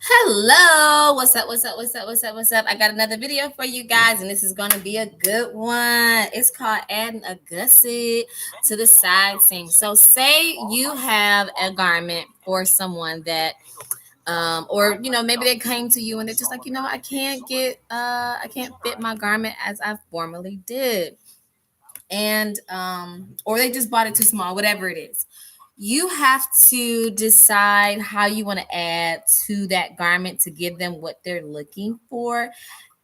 Hello, what's up? What's up? What's up? What's up? What's up? I got another video for you guys, and this is going to be a good one. It's called adding a gusset to the side seam. So, say you have a garment for someone that, or maybe they came to you and they're just like, I can't fit my garment as I formerly did, and or they just bought it too small, whatever it is. You have to decide how you want to add to that garment to give them what they're looking for.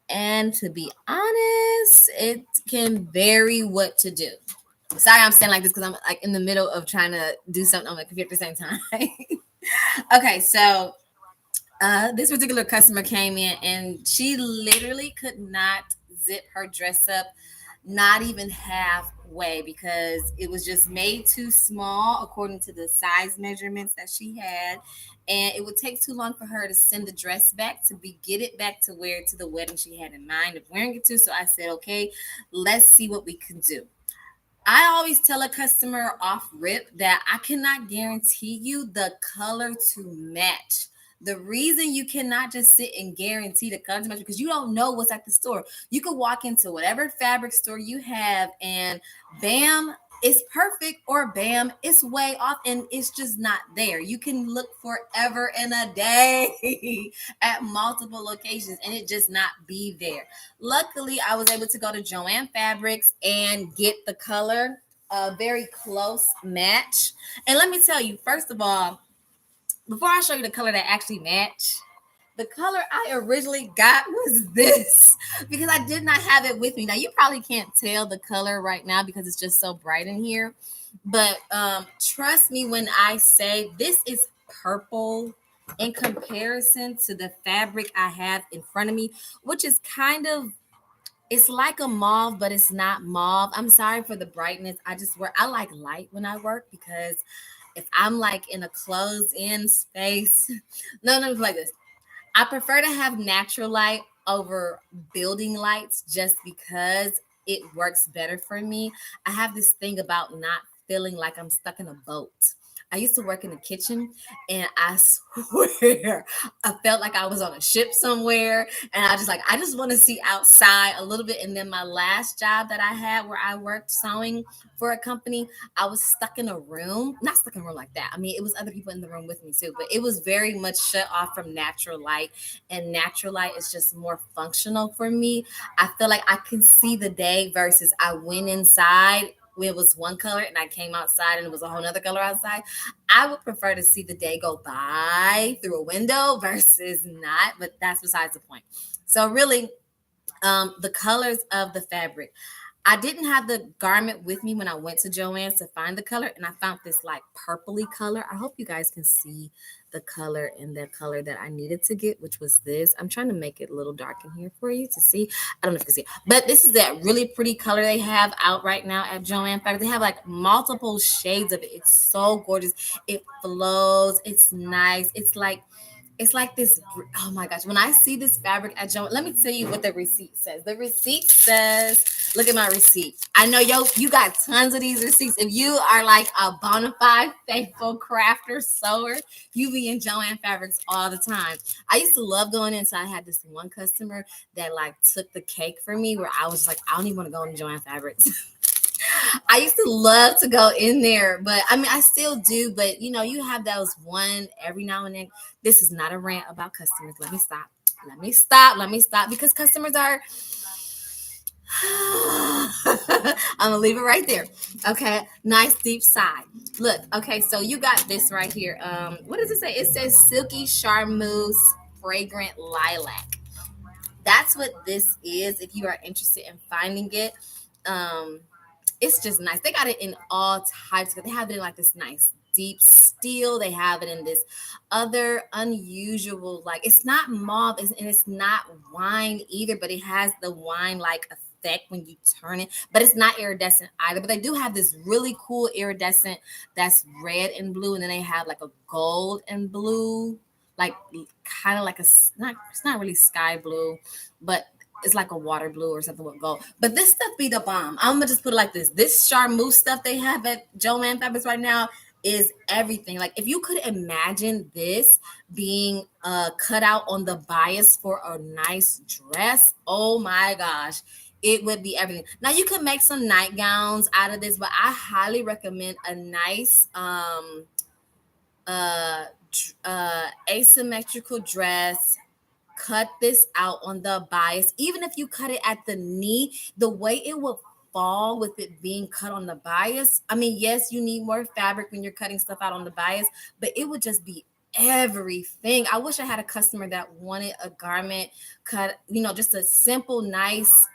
And to be honest, it can vary what to do. Sorry, I'm saying like this because I'm like in the middle of trying to do something on my computer at the same time. Okay, so this particular customer came in and she literally could not zip her dress up, not even halfway, because it was just made too small according to the size measurements that she had. And it would take too long for her to send the dress back to be get it back to where to the wedding she had in mind of wearing it to. So I said, okay, let's see what we can do. I always tell a customer off rip that I cannot guarantee you the color to match. The reason you cannot just sit and guarantee the color to match because you don't know what's at the store. You could walk into whatever fabric store you have and bam, it's perfect, or bam, it's way off and it's just not there. You can look forever and a day at multiple locations and it just not be there. Luckily, I was able to go to Joann Fabrics and get the color a very close match. And let me tell you, first of all, before I show you the color that actually match, the color I originally got was this because I did not have it with me. Now you probably can't tell the color right now because it's just so bright in here. But trust me when I say this is purple in comparison to the fabric I have in front of me, which is kind of, it's like a mauve, but it's not mauve. I'm sorry for the brightness. I like light when I work because if I'm like in a closed in space, no, like this. I prefer to have natural light over building lights just because it works better for me. I have this thing about not feeling like I'm stuck in a boat. I used to work in the kitchen and I swear I felt like I was on a ship somewhere, and I just want to see outside a little bit. And then my last job that I had where I worked sewing for a company, I was stuck in a room, not stuck in a room like that. I mean, it was other people in the room with me too, but it was very much shut off from natural light, and natural light is just more functional for me. I feel like I can see the day versus I went inside when it was one color and I came outside and it was a whole nother color outside. I would prefer to see the day go by through a window versus not, but that's besides the point. So really, the colors of the fabric. I didn't have the garment with me when I went to Joann's to find the color, and I found this like purpley color. I hope you guys can see the color and the color that I needed to get, which was this. I'm trying to make it a little dark in here for you to see. I don't know if you can see it, but this is that really pretty color they have out right now at Joann. Fact, they have like multiple shades of it. It's so gorgeous. It flows. It's nice. It's like this. Oh my gosh. When I see this fabric at Joann, let me tell you what the receipt says. The receipt says, look at my receipt. I know you got tons of these receipts. If you are like a bona fide faithful crafter sewer, you be in Joann Fabrics all the time. I used to love going in. So I had this one customer that like took the cake for me where I was like, I don't even want to go into Joann Fabrics. I used to love to go in there, but I mean, I still do. But you have those one every now and then. This is not a rant about customers. Let me stop. Let me stop. Let me stop because customers are. I'm gonna leave it right there. Okay, nice deep sigh. Look, okay, so you got this right here. What does it say? It says silky charmeuse fragrant lilac. That's what this is. If you are interested in finding it, um, it's just nice. They got it in all types. They have it in like this nice deep steel. They have it in this other unusual, like it's not mauve and it's not wine either, but it has the wine like effect when you turn it. But it's not iridescent either. But they do have this really cool iridescent that's red and blue, and then they have like a gold and blue, like kind of like it's not really sky blue, but it's like a water blue or something with gold. But this stuff be the bomb. I'm gonna just put it like this. This charmeuse stuff they have at Joann Fabrics right now, is everything. Like if you could imagine this being cut out on the bias for a nice dress, oh my gosh, it would be everything. Now you could make some nightgowns out of this, but I highly recommend a nice asymmetrical dress. Cut this out on the bias. Even if you cut it at the knee, the way it will fall with it being cut on the bias. I mean, yes, you need more fabric when you're cutting stuff out on the bias, but it would just be everything. I wish I had a customer that wanted a garment cut, just a simple, nice,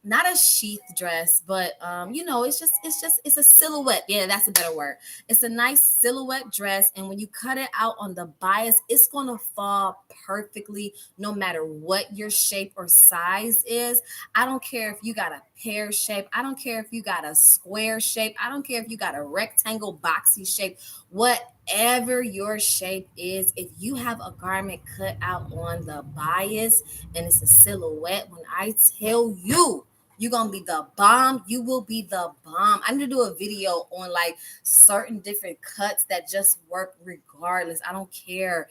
not a sheath dress, but it's a silhouette. Yeah, that's a better word. It's a nice silhouette dress, and when you cut it out on the bias, it's gonna fall perfectly no matter what your shape or size is. I don't care if you got a pear shape, I don't care if you got a square shape, I don't care if you got a rectangle boxy shape. Whatever your shape is, if you have a garment cut out on the bias and it's a silhouette, when I tell you, you're gonna be the bomb. You will be the bomb. I need to do a video on like certain different cuts that just work regardless. I don't care.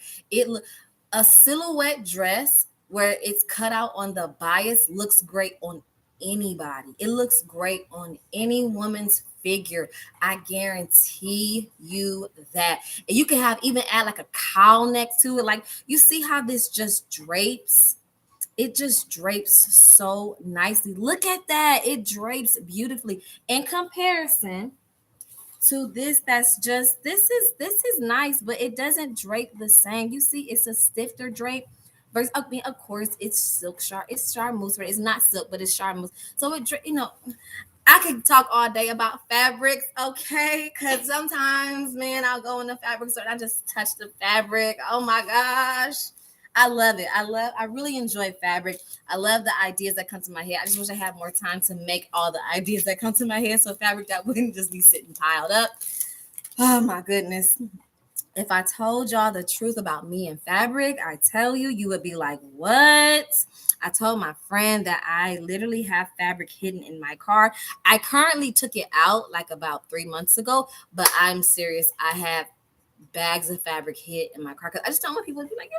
A silhouette dress where it's cut out on the bias looks great on anybody. It looks great on any woman's figure. I guarantee you that. And you can have even add like a cowl neck to it. Like you see how this just drapes, it just drapes so nicely. Look at that. It drapes beautifully. In comparison to this, this is nice, but it doesn't drape the same. You see, it's a stifter drape. Versus, I mean, of course, it's silk it's charmeuse, right? It's not silk, but it's charmeuse. So I could talk all day about fabrics, okay? Because sometimes, man, I'll go in the fabric store and I just touch the fabric. Oh my gosh. I love it. I really enjoy fabric. I love the ideas that come to my head. I just wish I had more time to make all the ideas that come to my head. So fabric that wouldn't just be sitting piled up. Oh my goodness. If I told y'all the truth about me and fabric, I tell you, you would be like, what? I told my friend that I literally have fabric hidden in my car. I currently took it out like about 3 months ago, but I'm serious. I have bags of fabric hid in my car. Cause I just don't want people to be like,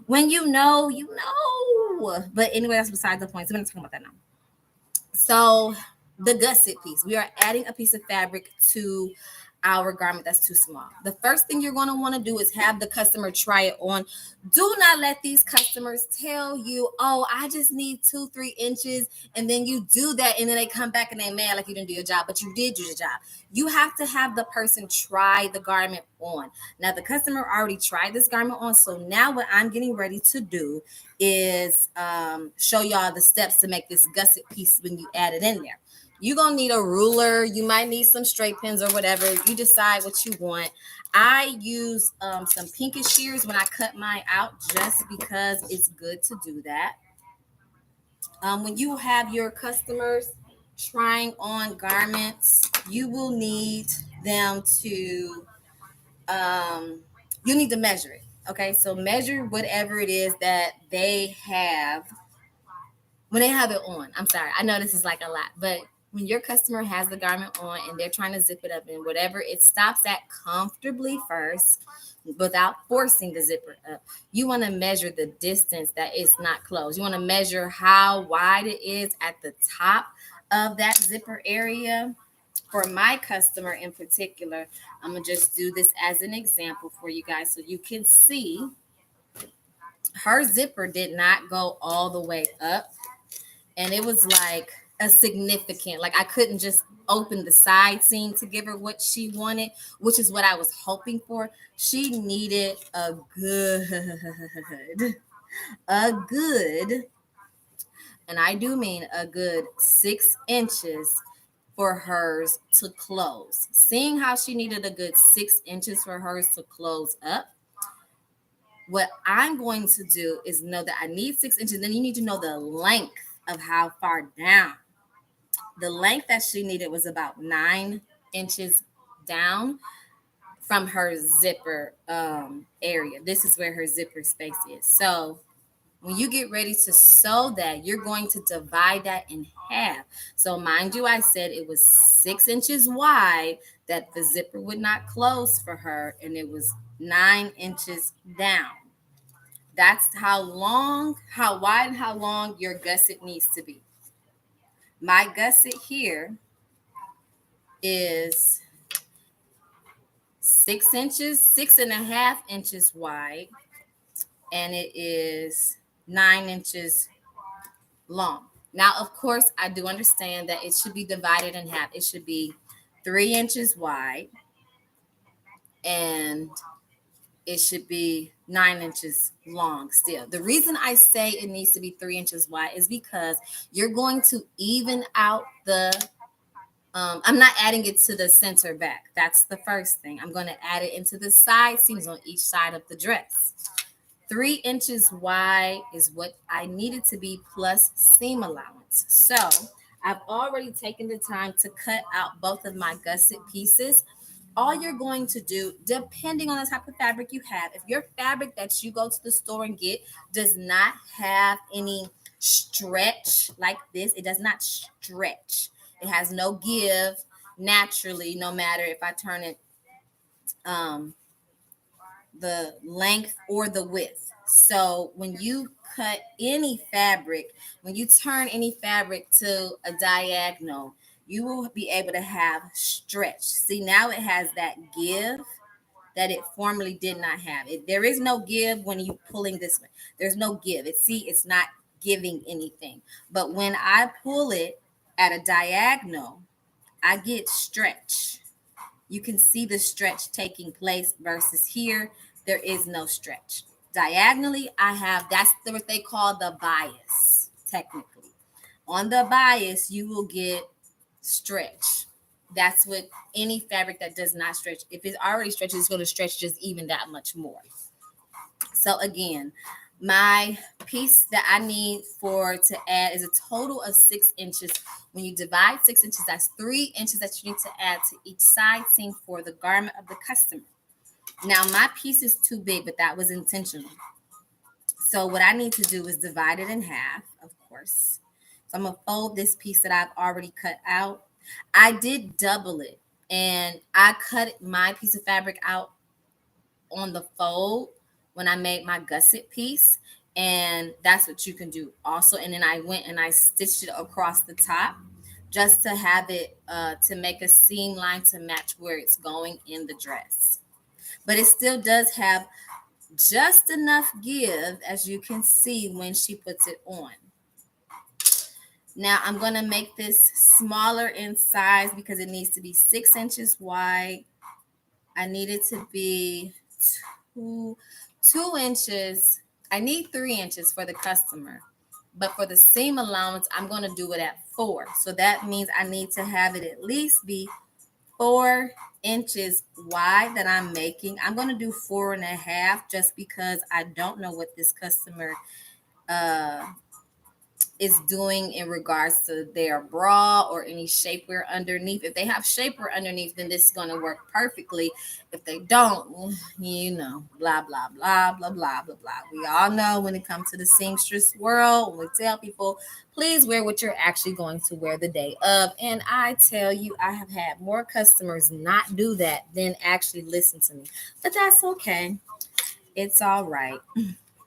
when you know, you know. But anyway, that's beside the point. So we're not talking about that now. So the gusset piece, we are adding a piece of fabric to our garment that's too small. The first thing you're going to want to do is have the customer try it on. Do not let these customers tell you, oh, I just need 2-3 inches. And then you do that. And then they come back and they mad like you didn't do your job, but you did do your job. You have to have the person try the garment on. Now, the customer already tried this garment on. So now what I'm getting ready to do is show y'all the steps to make this gusset piece when you add it in there. You're going to need a ruler. You might need some straight pins or whatever. You decide what you want. I use some pinkish shears when I cut mine out just because it's good to do that. When you have your customers trying on garments, you will need them to, you need to measure it. Okay, so measure whatever it is that they have when they have it on. I'm sorry. I know this is like a lot, but when your customer has the garment on and they're trying to zip it up and whatever, it stops at comfortably first without forcing the zipper up. You want to measure the distance that it's not closed. You want to measure how wide it is at the top of that zipper area. For my customer in particular, I'm going to just do this as an example for you guys so you can see. Her zipper did not go all the way up, and it was like a significant, like I couldn't just open the side seam to give her what she wanted, which is what I was hoping for. She needed a good, and I do mean a good 6 inches for hers to close. Seeing how she needed a good 6 inches for hers to close up, what I'm going to do is know that I need 6 inches. Then you need to know the length of how far down. The length that she needed was about 9 inches down from her zipper area. This is where her zipper space is. So when you get ready to sew that, you're going to divide that in half. So mind you, I said it was 6 inches wide. that the zipper would not close for her, and it was 9 inches down. That's how long, how wide, and how long your gusset needs to be. My gusset here is 6 inches, 6.5 inches wide, and it is 9 inches long. Now, of course, I do understand that it should be divided in half. It should be 3 inches wide, and it should be 9 inches long still. The reason I say it needs to be 3 inches wide is because you're going to even out the I'm not adding it to the center back. That's the first thing. I'm going to add it into the side seams on each side of the dress. 3 inches wide is what I needed to be plus seam allowance. So I've already taken the time to cut out both of my gusset pieces. All you're going to do, depending on the type of fabric you have, if your fabric that you go to the store and get does not have any stretch like this, it does not stretch. It has no give naturally, no matter if I turn it the length or the width. So when you cut any fabric, when you turn any fabric to a diagonal, you will be able to have stretch. See, now it has that give that it formerly did not have. There is no give when you pulling this one. There's no give. It's not giving anything. But when I pull it at a diagonal, I get stretch. You can see the stretch taking place versus here, there is no stretch. Diagonally, I have, that's what they call the bias, technically. On the bias, you will get stretch. That's what any fabric that does not stretch, if it already stretches, it's going to stretch just even that much more. So again, my piece that I need to add is a total of 6 inches. When you divide 6 inches, that's 3 inches that you need to add to each side seam for the garment of the customer. Now, my piece is too big, but that was intentional. So what I need to do is divide it in half, of course. So I'm going to fold this piece that I've already cut out. I did double it, and I cut my piece of fabric out on the fold when I made my gusset piece, and that's what you can do also. And then I went and I stitched it across the top just to have it to make a seam line to match where it's going in the dress. But it still does have just enough give, as you can see when she puts it on. Now I'm going to make this smaller in size because it needs to be 6 inches wide. I need it to be 2 inches. I need 3 inches for the customer, but for the seam allowance, I'm going to do it at 4. So that means I need to have it at least be 4 inches wide that I'm making. I'm going to do 4.5 just because I don't know what this customer is doing in regards to their bra or any shapewear underneath. If they have shapewear underneath, then this is going to work perfectly. If they don't, blah, blah, blah, blah, blah, blah, blah. We all know when it comes to the seamstress world, when we tell people, please wear what you're actually going to wear the day of. And I tell you, I have had more customers not do that than actually listen to me. But that's okay. It's all right.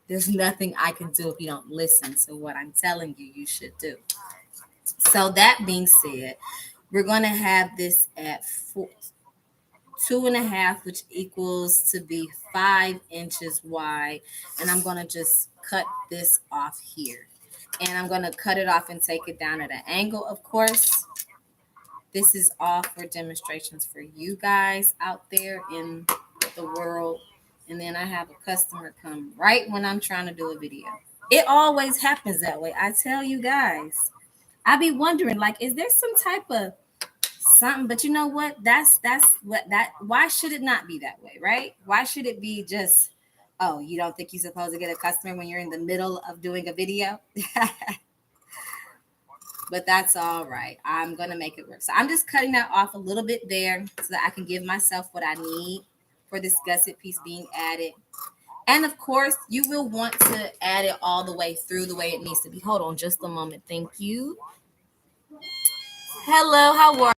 There's nothing I can do if you don't listen to what I'm telling you should do. So that being said, we're going to have this at 2.5, which equals to be 5 inches wide. And I'm going to just cut this off here. And I'm going to cut it off and take it down at an angle, of course. This is all for demonstrations for you guys out there in the world. And then I have a customer come right when I'm trying to do a video. It always happens that way. I tell you guys, I be wondering, like, is there some type of something? But you know what? Why should it not be that way, right? Why should it be just, oh, you don't think you're supposed to get a customer when you're in the middle of doing a video? But that's all right. I'm going to make it work. So I'm just cutting that off a little bit there so that I can give myself what I need for this gusset piece being added. And of course, you will want to add it all the way through the way it needs to be. Hold on just a moment. Thank you. Hello, how are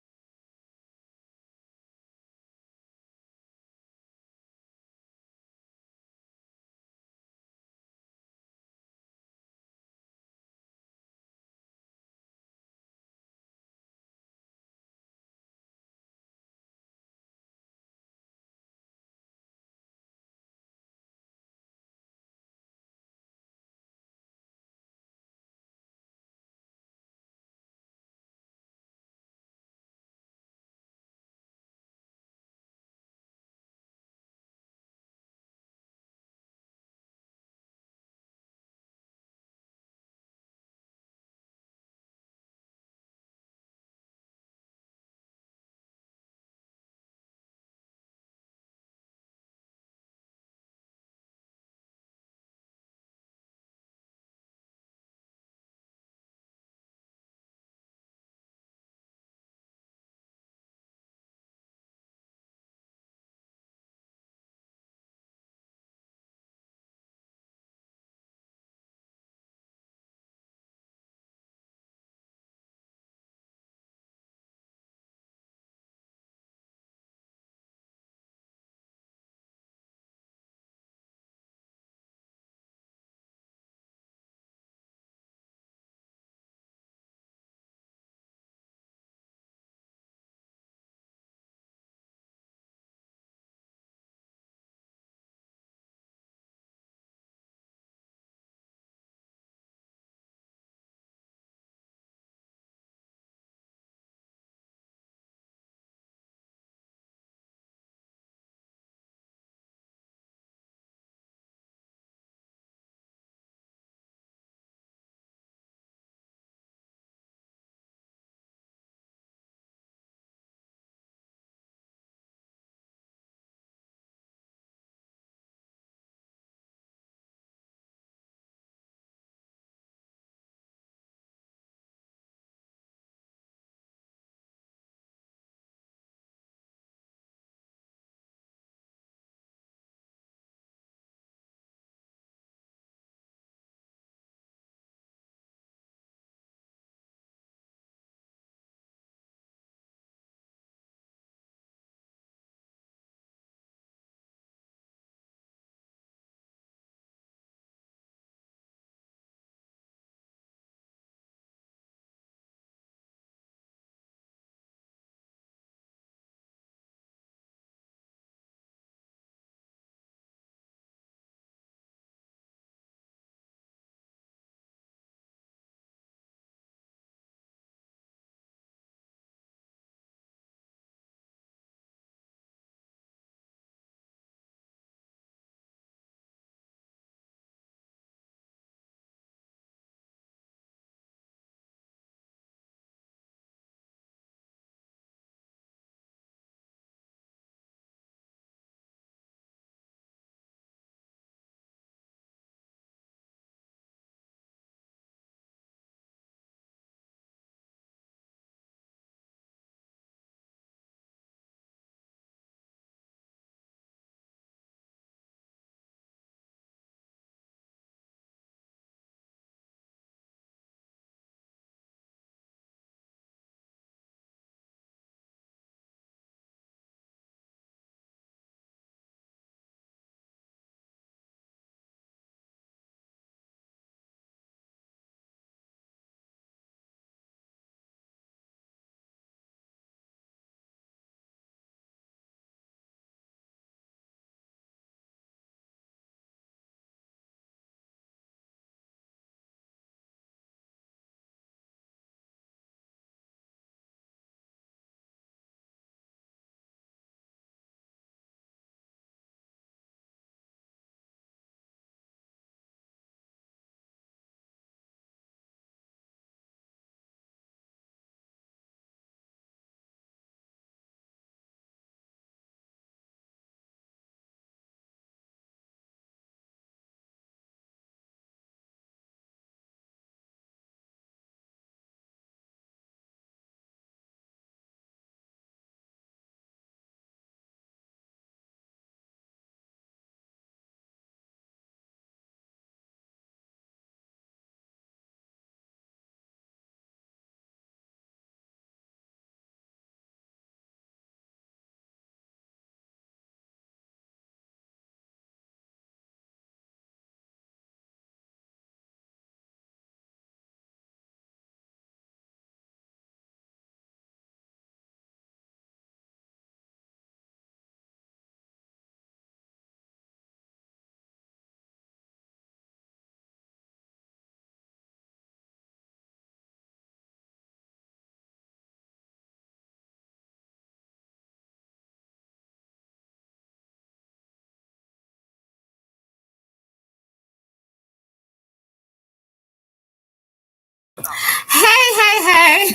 Hey.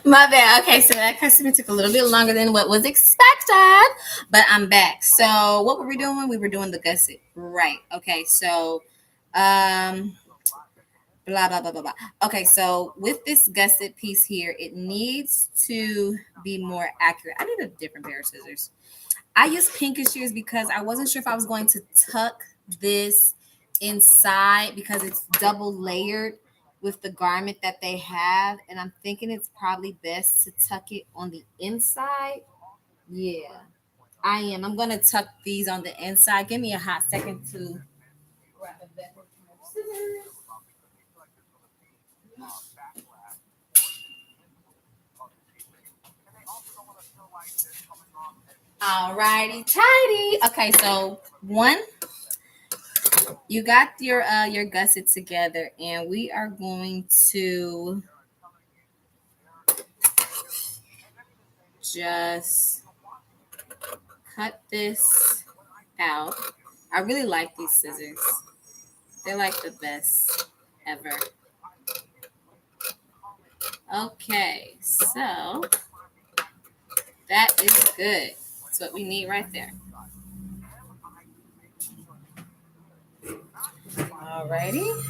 My bad. Okay, so that customer took a little bit longer than what was expected, but I'm back. So what were we doing? We were doing the gusset. Right. Okay, so um blah blah blah blah blah. Okay, so with this gusset piece here, it needs to be more accurate. I need a different pair of scissors. I used pinkish shears because I wasn't sure if I was going to tuck this inside because it's double layered with the garment that they have. And I'm thinking it's probably best to tuck it on the inside. Yeah, I am. I'm going to tuck these on the inside. Give me a hot second to grab a better pair of scissors. Alrighty, tidy. Okay, so one, you got your gusset together, and we are going to just cut this out. I really like these scissors. They're like the best ever. Okay, so that is good. That's what we need right there. Alrighty,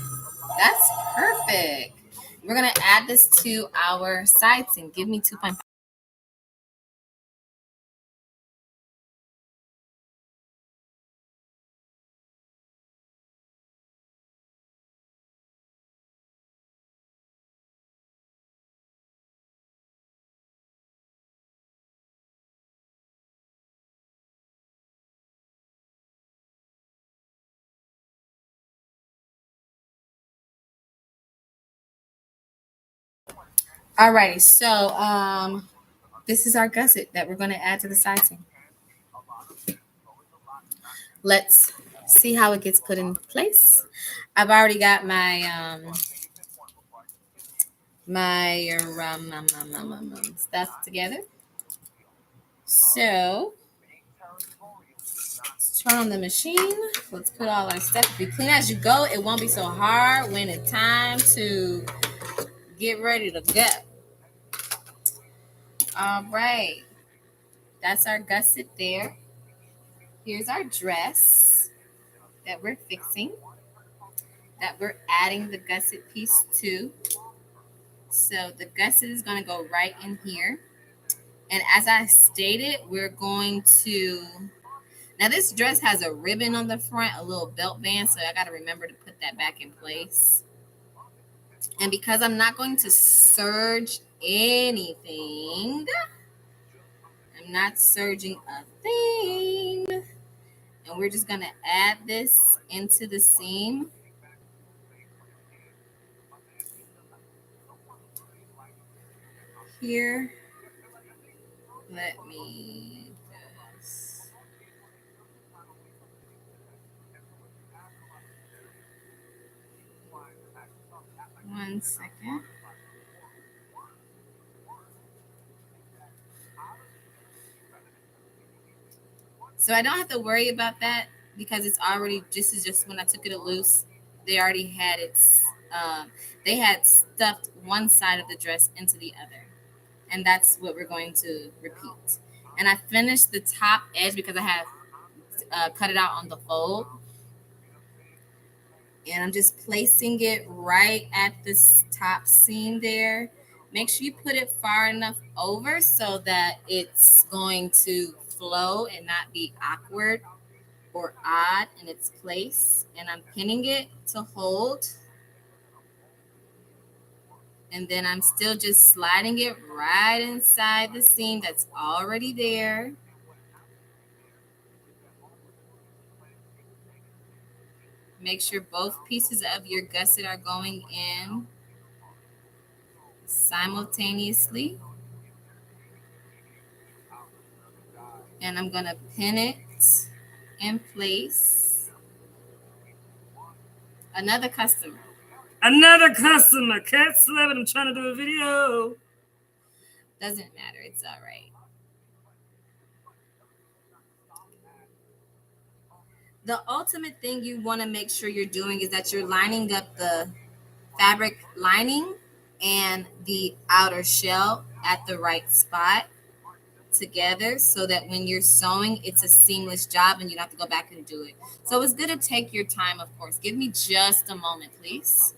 that's perfect. We're gonna add this to our side seam. Give me 2.5. Alrighty, so this is our gusset that we're gonna add to the side seam. Let's see how it gets put in place. I've already got my stuff together. So let's turn on the machine. Let's put all our stuff. If you clean as you go, it won't be so hard when it's time to get ready to go. All right, that's our gusset there. Here's our dress that we're fixing, that we're adding the gusset piece to. So the gusset is going to go right in here. And as I stated, we're going to, now this dress has a ribbon on the front, a little belt band, so I got to remember to put that back in place. And because I'm not going to serge anything, I'm not serging a thing. And we're just going to add this into the seam. Here, let me just, one second. So I don't have to worry about that because it's already, this is just when I took it loose, they already had it, they had stuffed one side of the dress into the other. And that's what we're going to repeat. And I finished the top edge because I have cut it out on the fold. And I'm just placing it right at this top seam there. Make sure you put it far enough over so that it's going to flow and not be awkward or odd in its place. And I'm pinning it to hold. And then I'm still just sliding it right inside the seam that's already there. Make sure both pieces of your gusset are going in simultaneously. And I'm going to pin it in place. Another customer. Cat Slab, I'm trying to do a video. Doesn't matter. It's all right. The ultimate thing you want to make sure you're doing is that you're lining up the fabric lining and the outer shell at the right spot together, so that when you're sewing, it's a seamless job and you don't have to go back and do it. So it's good to take your time, of course. Give me just a moment, please.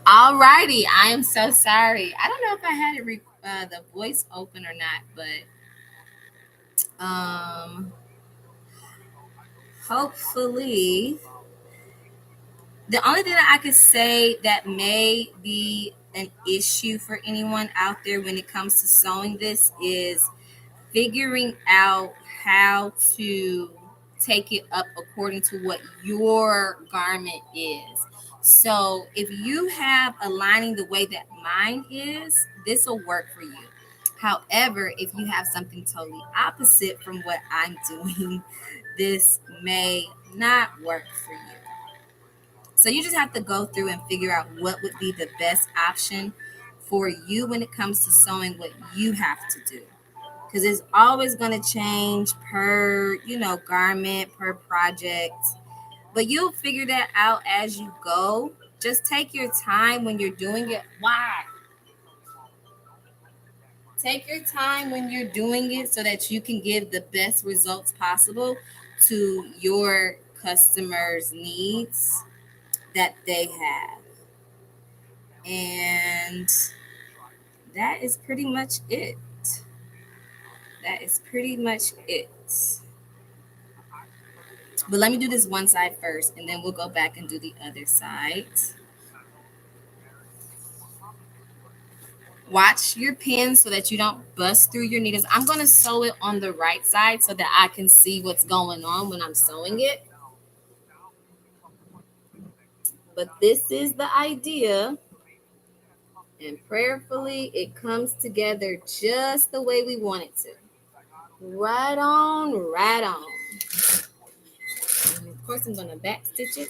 Alrighty, I am so sorry. I don't know if I had it the voice open or not, but um, hopefully, the only thing that I could say that may be an issue for anyone out there when it comes to sewing this is figuring out how to take it up according to what your garment is. So if you have a lining the way that mine is, this will work for you. However, if you have something totally opposite from what I'm doing, this may not work for you. So you just have to go through and figure out what would be the best option for you when it comes to sewing what you have to do, because it's always going to change per garment, per project, but you'll figure that out as you go. Just take your time when you're doing it. Why? Take your time when you're doing it so that you can give the best results possible to your customers' needs that they have. And that is pretty much it. That is pretty much it. But let me do this one side first, and then we'll go back and do the other side. Watch your pin so that you don't bust through your needles. I'm going to sew it on the right side so that I can see what's going on when I'm sewing it. But this is the idea, and prayerfully it comes together just the way we want it to. Right on, right on. And of course, I'm going to back stitch it.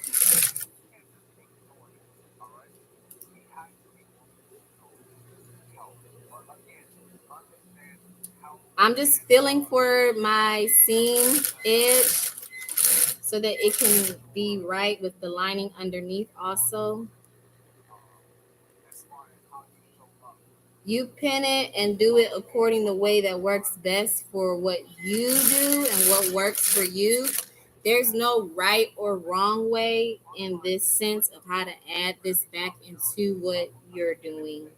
I'm just feeling for my seam edge so that it can be right with the lining underneath also. You pin it and do it according the way that works best for what you do and what works for you. There's no right or wrong way in this sense of how to add this back into what you're doing.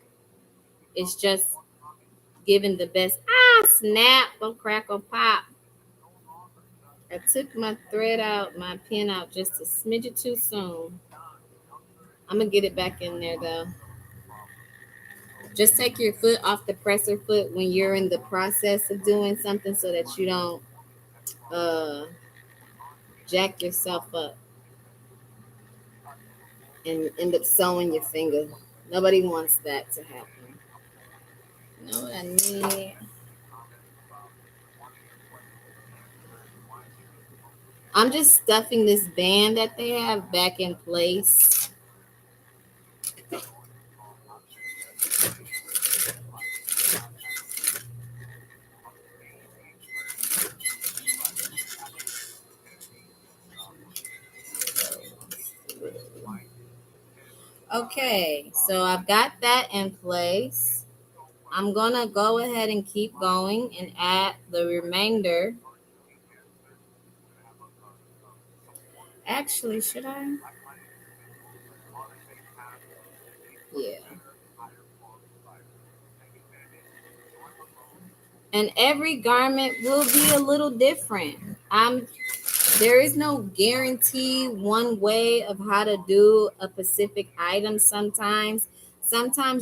It's just giving the best. Snap, or crackle, pop. I took my thread out, my pin out just a smidget too soon. I'm going to get it back in there though. Just take your foot off the presser foot when you're in the process of doing something so that you don't uh, jack yourself up and end up sewing your finger. Nobody wants that to happen. You know what I need? I'm just stuffing this band that they have back in place. Okay, so I've got that in place. I'm gonna go ahead and keep going and add the remainder. Actually, should I? Yeah. And every garment will be a little different. There is no guarantee one way of how to do a specific item. Sometimes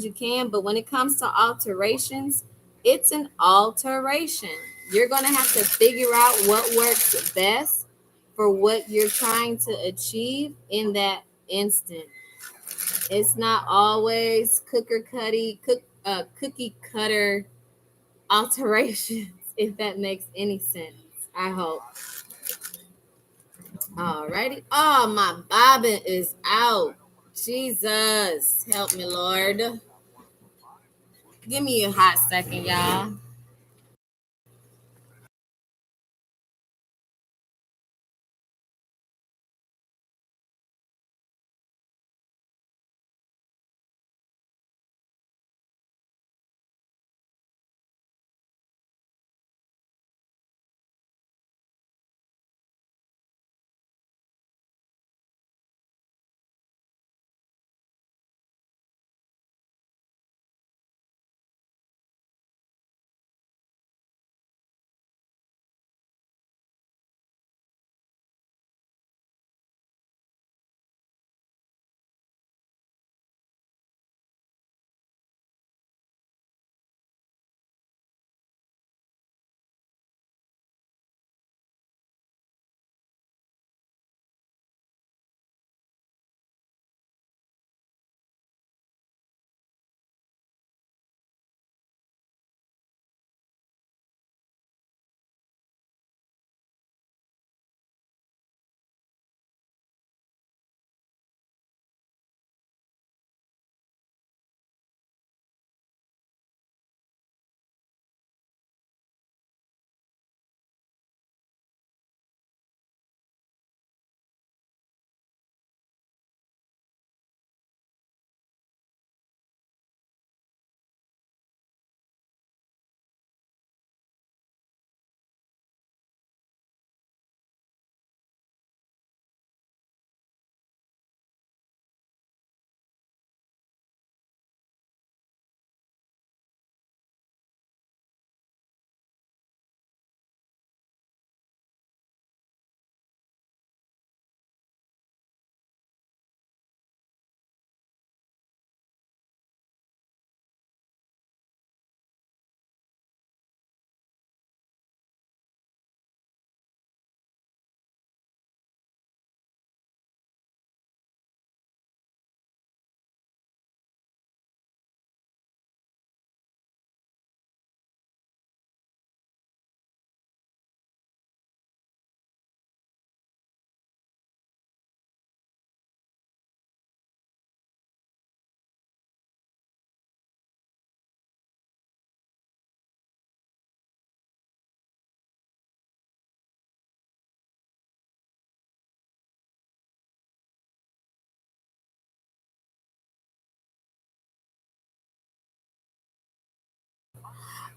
you can, but when it comes to alterations, it's an alteration. You're going to have to figure out what works best for what you're trying to achieve in that instant. It's not always cookie cutter alterations, if that makes any sense. I hope. Alrighty. Oh, my bobbin is out. Jesus, help me, Lord. Give me a hot second, y'all.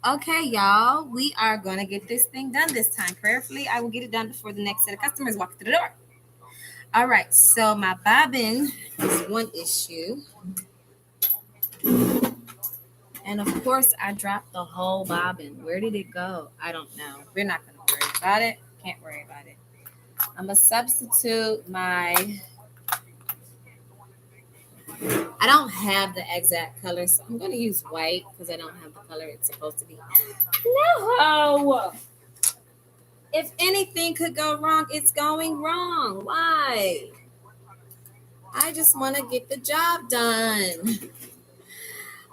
Okay, y'all, we are gonna get this thing done this time. Prayerfully, I will get it done before the next set of customers walk through the door. All right, so my bobbin is one issue. And of course, I dropped the whole bobbin. Where did it go? I don't know. We're not gonna worry about it. Can't worry about it. I'm gonna substitute my. I don't have the exact color, so I'm gonna use white because I don't have the color it's supposed to be. No. If anything could go wrong, it's going wrong. Why? I just want to get the job done.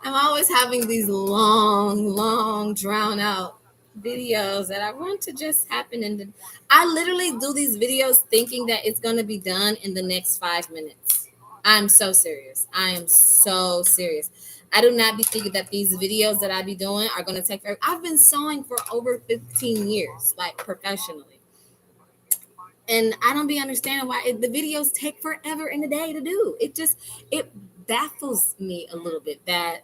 I'm always having these long, drawn out videos that I want to just happen. And I literally do these videos thinking that it's going to be done in the next 5 minutes. I'm so serious. I am so serious. I do not be thinking that these videos that I be doing are going to take forever. I've been sewing for over 15 years, like professionally. And I don't be understanding why the videos take forever in a day to do. It baffles me a little bit that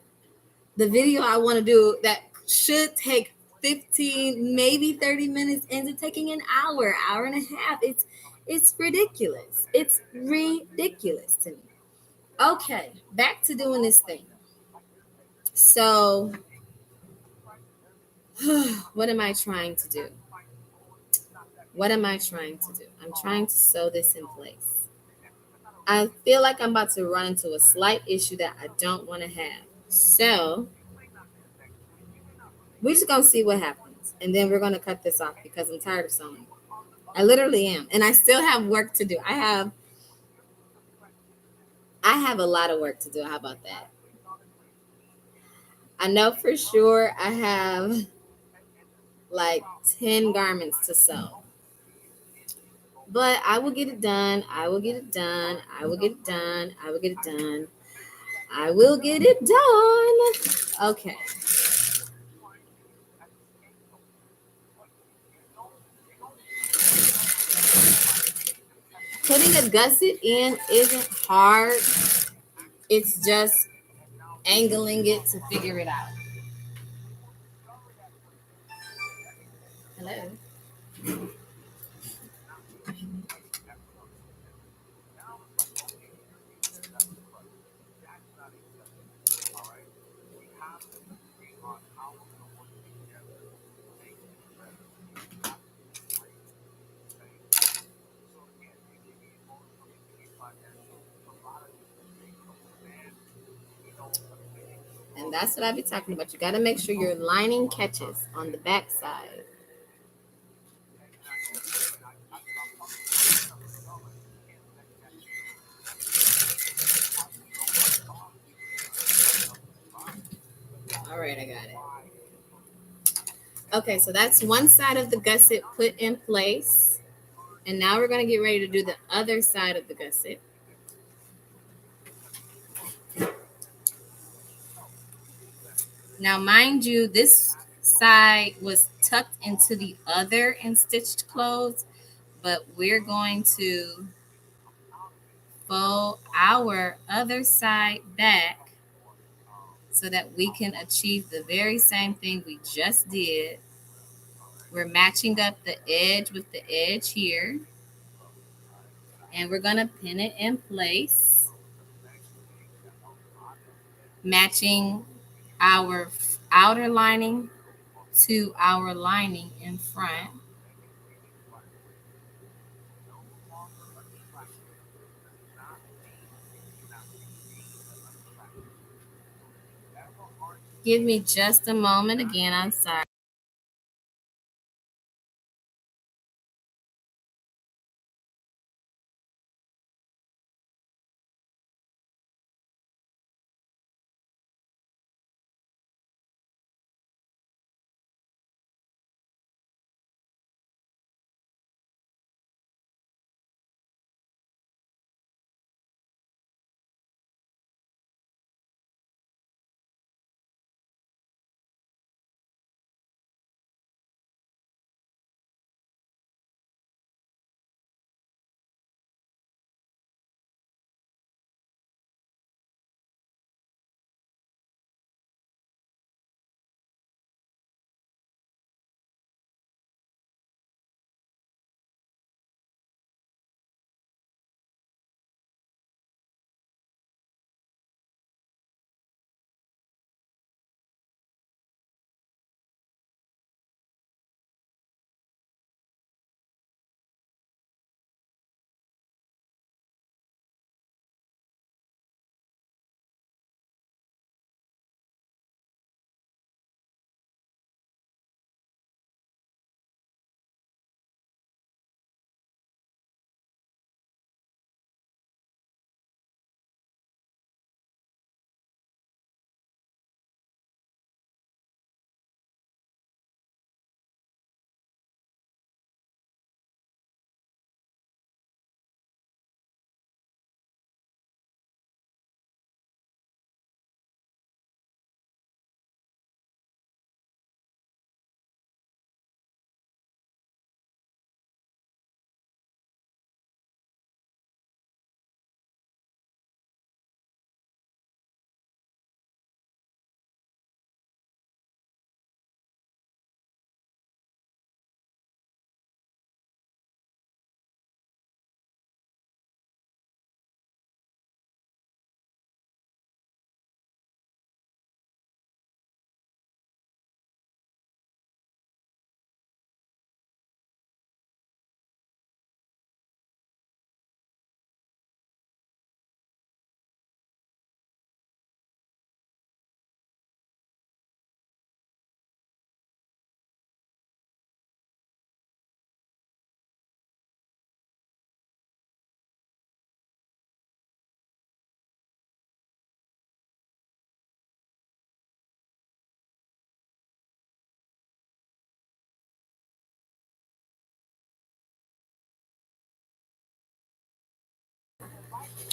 the video I want to do that should take 15, maybe 30 minutes ends up taking an hour and a half. It's ridiculous. It's ridiculous to me. Okay, back to doing this thing. So, what am I trying to do? What am I trying to do? I'm trying to sew this in place. I feel like I'm about to run into a slight issue that I don't want to have. So, we're just going to see what happens. And then we're going to cut this off because I'm tired of sewing. I literally am. And I still have work to do. I have a lot of work to do. How about that? I know for sure I have like 10 garments to sew. But I will get it done. I will get it done. I will get it done. I will get it done. I will get it done. Okay. Putting a gusset in isn't hard. It's just angling it to figure it out. Hello. And that's what I be talking about. You got to make sure your lining catches on the back side. All right, I got it. Okay, so that's one side of the gusset put in place. And now we're going to get ready to do the other side of the gusset. Now, mind you, this side was tucked into the other and stitched clothes, but we're going to fold our other side back so that we can achieve the very same thing we just did. We're matching up the edge with the edge here, and we're going to pin it in place, matching our outer lining to our lining in front. Give me just a moment again. I'm sorry.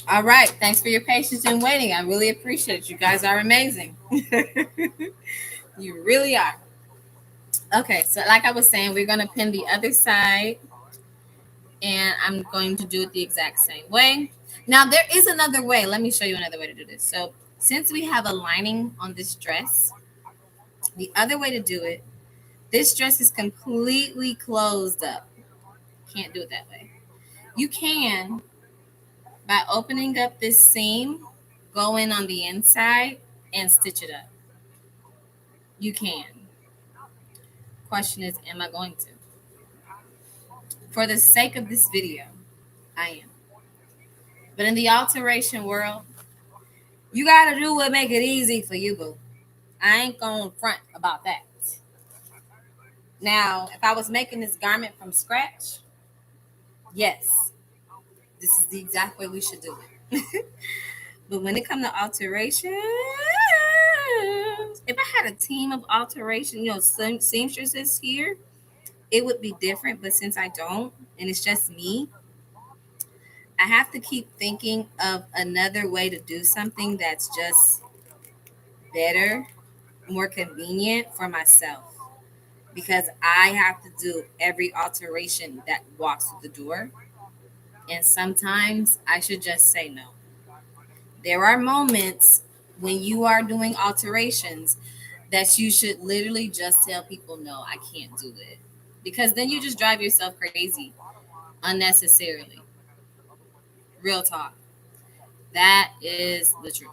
All right. Thanks for your patience and waiting. I really appreciate it. You guys are amazing. You really are. Okay. So, like I was saying, we're going to pin the other side, and I'm going to do it the exact same way. Now, there is another way. Let me show you another way to do this. So, since we have a lining on this dress, the other way to do it, this dress is completely closed up. Can't do it that way. You can, by opening up this seam, go in on the inside and stitch it up. You can. Question is, am I going to? For the sake of this video, I am. But in the alteration world, you gotta do what make it easy for you, boo. I ain't gonna front about that. Now, if I was making this garment from scratch, yes, this is the exact way we should do it. But when it comes to alterations, if I had a team of alteration, seamstresses here, it would be different. But since I don't, and it's just me, I have to keep thinking of another way to do something that's just better, more convenient for myself. Because I have to do every alteration that walks through the door. And sometimes I should just say no. There are moments when you are doing alterations that you should literally just tell people, no, I can't do it. Because then you just drive yourself crazy unnecessarily. Real talk. That is the truth.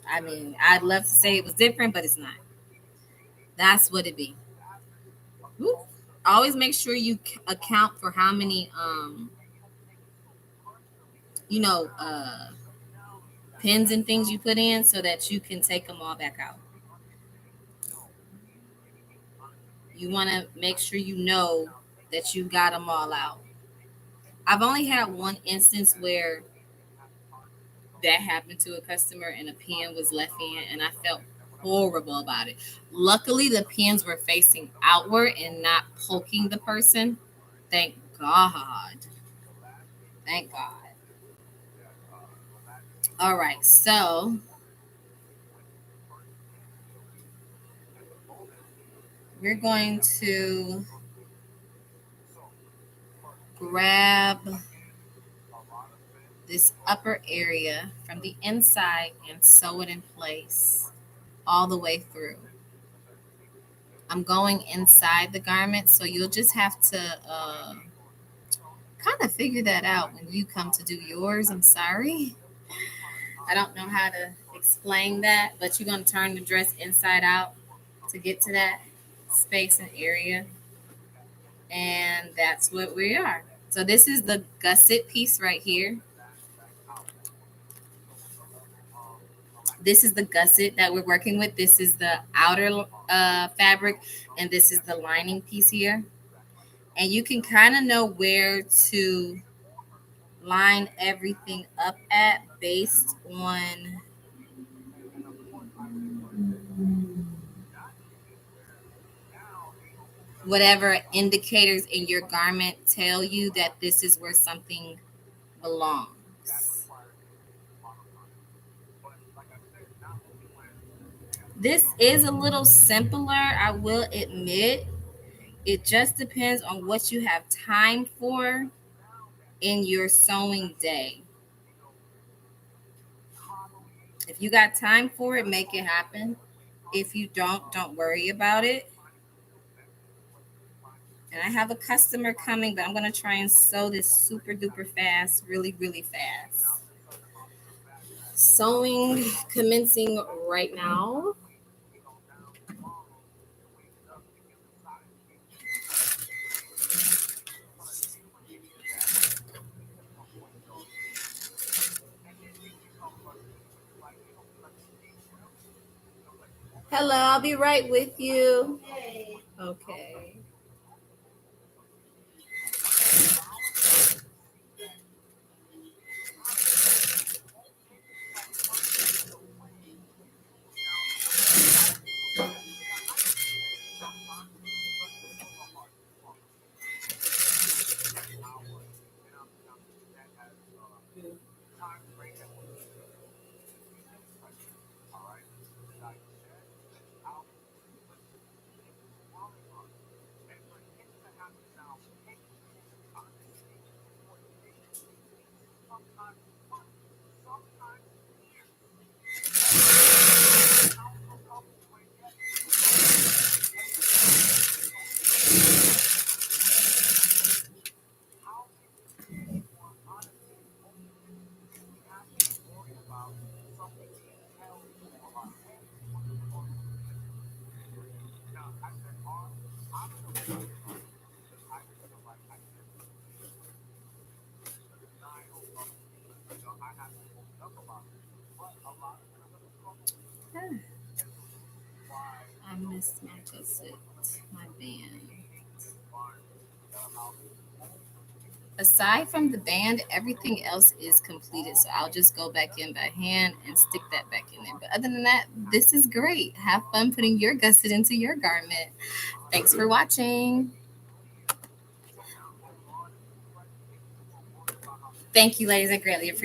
I mean, I'd love to say it was different, but it's not. That's what it be. Woo. Always make sure you account for how many, you know, pins and things you put in so that you can take them all back out. You want to make sure you know that you got them all out. I've only had one instance where that happened to a customer and a pin was left in, and I felt horrible about it. Luckily, the pins were facing outward and not poking the person. Thank God. Thank God. All right, so we're going to grab this upper area from the inside and sew it in place all the way through. I'm going inside the garment, so you'll just have to kind of figure that out when you come to do yours. I'm sorry. I don't know how to explain that, but you're going to turn the dress inside out to get to that space and area. And that's what we are. So this is the gusset piece right here. This is the gusset that we're working with. This is the outer fabric, and this is the lining piece here. And you can kind of know where to line everything up at based on whatever indicators in your garment tell you that this is where something belongs. This is a little simpler, I will admit. It just depends on what you have time for in your sewing day. If you got time for it, make it happen. If you don't worry about it. And I have a customer coming, but I'm going to try and sew this super duper fast, really, really fast. Sewing commencing right now. Hello, I'll be right with you. Okay. I missed my Guset, my band. Aside from the band, everything else is completed. So I'll just go back in by hand and stick that back in there. But other than that, this is great. Have fun putting your Gusset into your garment. Thanks for watching. Thank you, ladies. I greatly appreciate it.